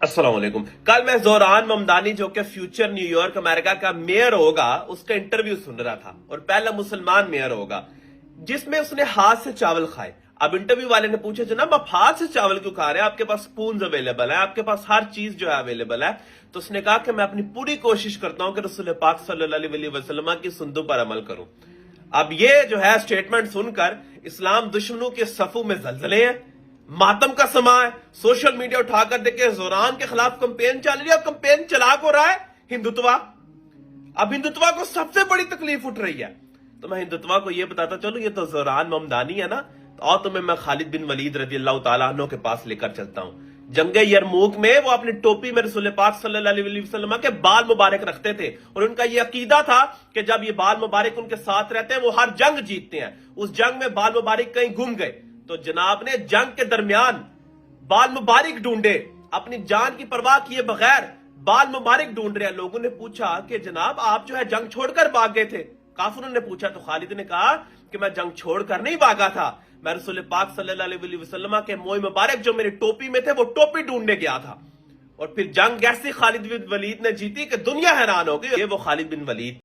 अस्सलाम वालेकुम। कल मैं जोरान ममदानी जो कि फ्यूचर न्यूयॉर्क अमेरिका का मेयर होगा उसका इंटरव्यू सुन रहा था और पहला मुसलमान मेयर होगा जिसमें उसने हाथ से चावल खाए। अब इंटरव्यू वाले ने पूछा जनाब आप हाथ से चावल क्यों खा रहे हैं, आपके पास स्पून अवेलेबल है, आपके पास हर चीज जो है अवेलेबल है। तो उसने कहा कि मैं अपनी पूरी कोशिश करता हूं कि रसूल पाक सल्लल्लाहु अलैहि वसल्लम की सुन्नतों पर अमल करूं। अब ये जो है स्टेटमेंट सुनकर इस्लाम दुश्मनों के सफू में जलजले हैं, मातम का समा है। सोशल मीडिया उठाकर देखे जोरान के खिलाफ कंपेन चल रही है, कंपेन चला को रहा है हिंदुत्वा। अब हिंदुत्वा को सबसे बड़ी तकलीफ उठ रही है। तो मैं हिंदुत्वा को यह बताता चलूं ये तो जोरान ममदानी है ना, तो और तुम्हें मैं खालिद बिन वलीद रजी अल्लाह तआला अन्हु के पास लेकर चलता हूं। जंगे यरमूक में वो अपनी टोपी में रसूल पाक सल्लल्लाहु अलैहि वसल्लम के बाल मुबारक रखते थे और उनका यह अकीदा था कि जब ये बाल मुबारक उनके साथ रहते हैं वो हर जंग जीतते हैं। उस जंग में बाल मुबारक कहीं घूम गए तो जनाब ने जंग के दरमियान बाल मुबारक ढूंढे, अपनी जान की परवाह किए बगैर बाल मुबारक ढूंढ रहे हैं। लोगों ने पूछा कि जनाब आप जो है जंग छोड़कर भाग गए थे। काफिरों ने पूछा तो खालिद ने कहा कि मैं जंग छोड़कर नहीं भागा था, मैं रसूल पाक सल्लल्लाहु अलैहि वसल्लम के मोए मुबारक जो मेरी टोपी में थे वो टोपी ढूंढने गया था। और फिर जंग ऐसी खालिद बिन वलीद ने जीती कि दुनिया हैरान हो गई। ये वो खालिद बिन वलीद